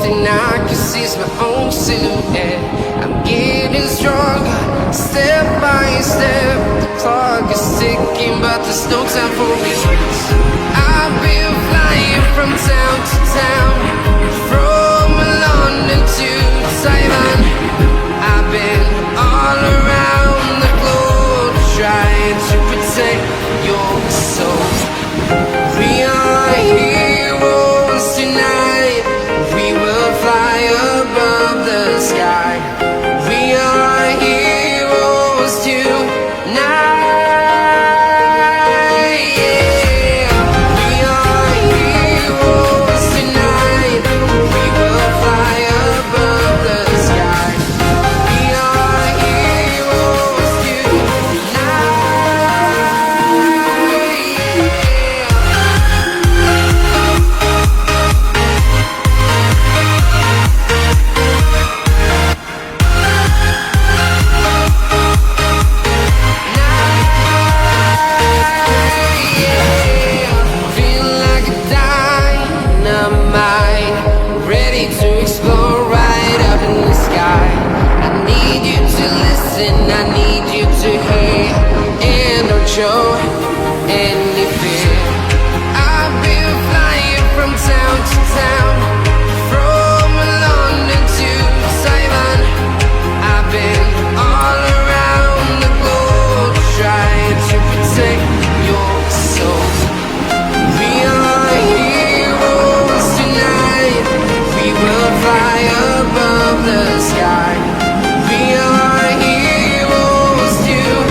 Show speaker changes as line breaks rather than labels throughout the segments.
thing I can see is my own silhouette. I'm getting stronger, step by step. The clock is ticking, but there's no time for me. I've been flying from town to town, from London to Taiwan. I've been all around the globe, trying to protect your soul. We are heroes tonight. We will fly above the sky. We are heroes tonight. Yeah. We are heroes tonight. We will fly above the sky. We are heroes show any fear. I've been flying from town to town, from London to Taiwan. I've been all around the globe, trying to protect your soul. We are heroes tonight. We will fly above the sky. We are heroes tonight.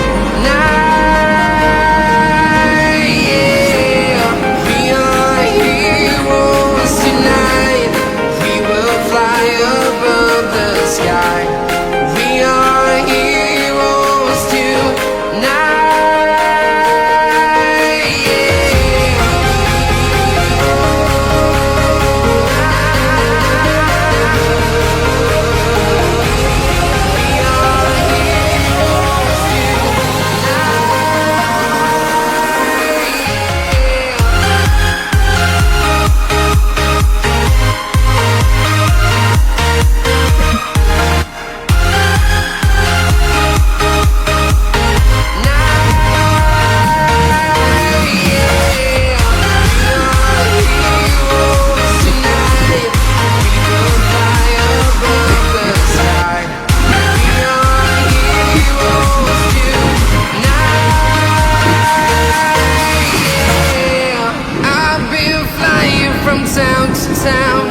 Town to town,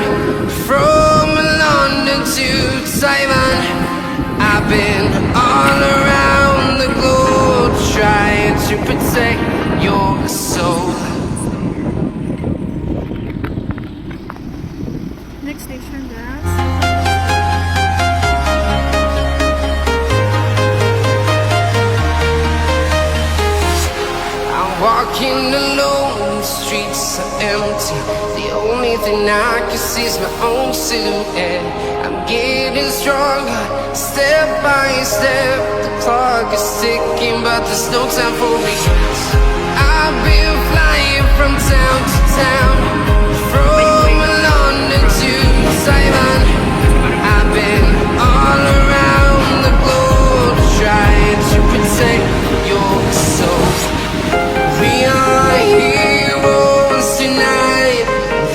from London to Taiwan. I've been all around the globe, trying to protect your soul.
Next station, guys.
I'm walking alone, the streets are empty. The only thing I can see is my own silhouette. I'm getting stronger, step by step. The clock is ticking, but there's no time for regrets. I've been flying from town to town, from London to Taiwan. I've been all around the globe, trying to protect your soul. We are heroes tonight.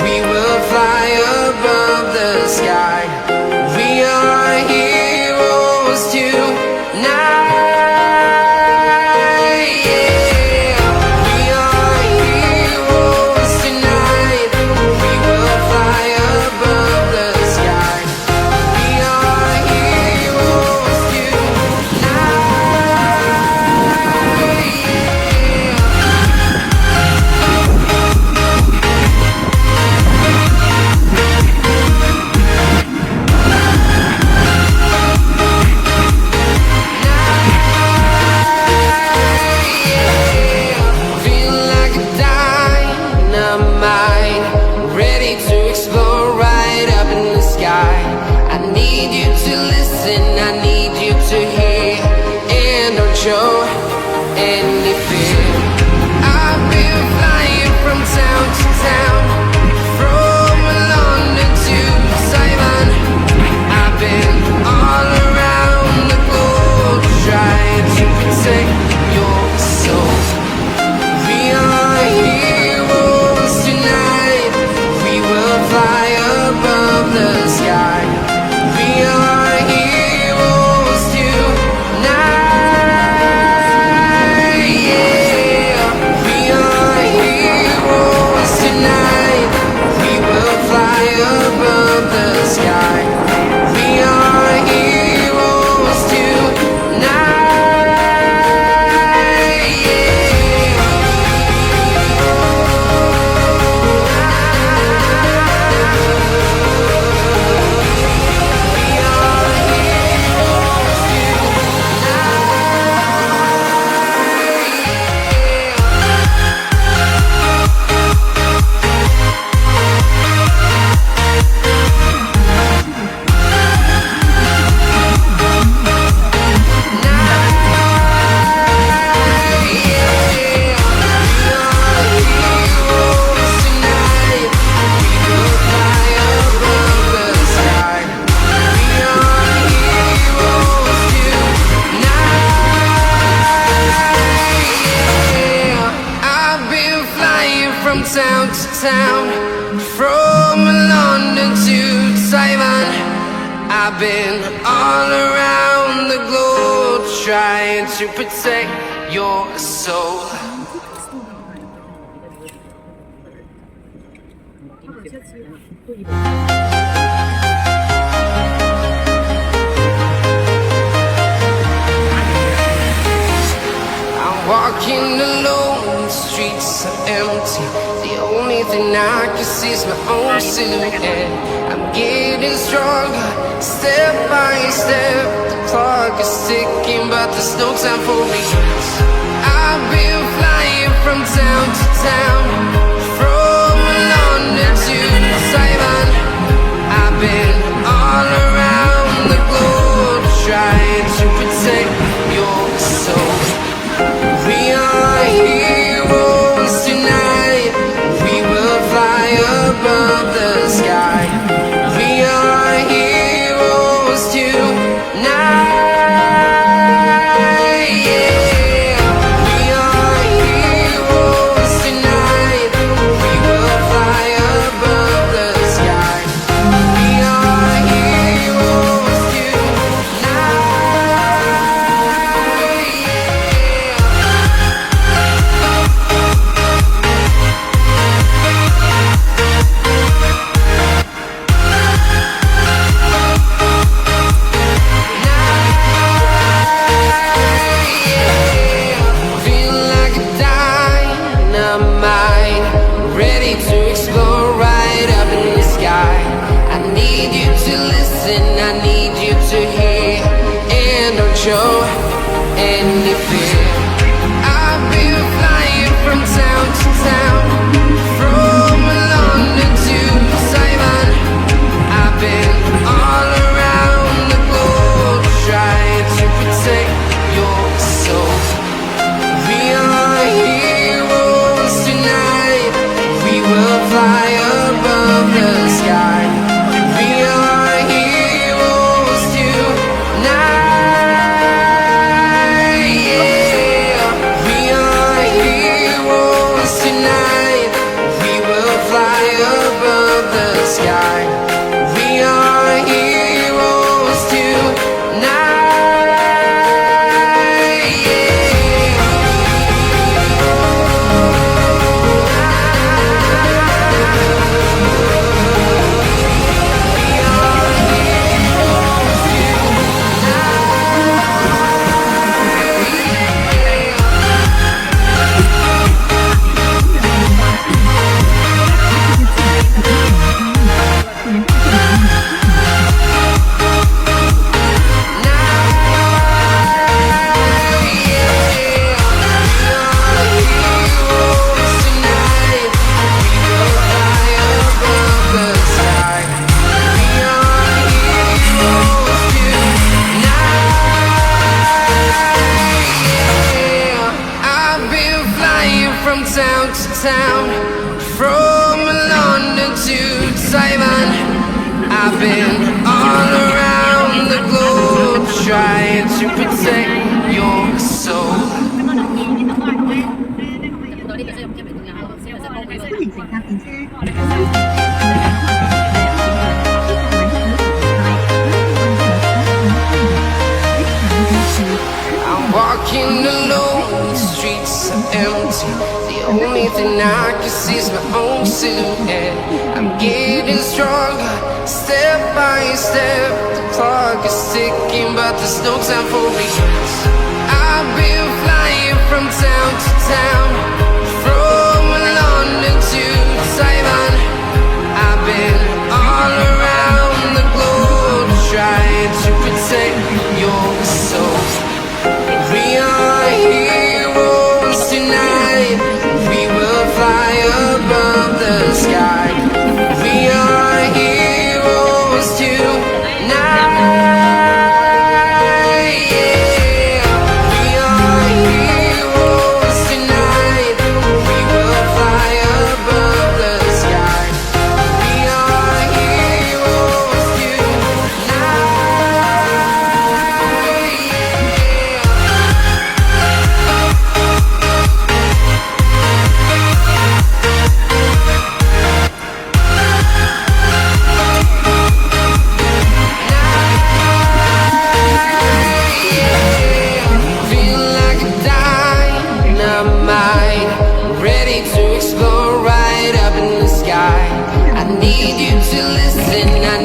We will fly above the sky. We are heroes tonight. Yeah. We are heroes tonight. We will fly above the sky. We are heroes show any fear. I've been flying from town to town, from London to Taiwan. town, from London to Taiwan. I've been all around the globe trying to protect your soul. I'm walking alone, the streets are empty. The only thing I can see is my own silhouette. I'm getting stronger, step by step. The clock is ticking, but there's no time for regrets. I've been flying from town to town, from London to Taiwan. I've been all around the globe trying to protect your soul. We are heroes tonight. We will fly above the sky. We are heroes tonight. Yeah. We are heroes tonight. We will fly above the sky. We are heroes tonight. Feel like a dynamite, ready to explore right up in the sky. I need you to listen, I need you to hear, and don't show any fear. I've been flying from town to town, from London to Taiwan. I've been all around the globe trying to protect your soul. We are heroes tonight. We will fly above the sky. We are heroes tonight. Yeah. We are heroes tonight. We will fly above the sky. We are heroes tonight. I've been flying from town to town, from London to Taiwan. I've been all around the globe trying to protect your soul.
歡迎乘搭電車。
I'm walking alone, the streets are empty. The only thing I can see is my own silhouette. I'm getting stronger, step by step. The clock is ticking, but there's no time for regrets. I've been flying from town to town, from London to Taiwan. I've been all around the globe trying to protect your soul. We are heroes tonight. We will fly above the sky. We are heroes tonight. Yeah. We are heroes tonight. and I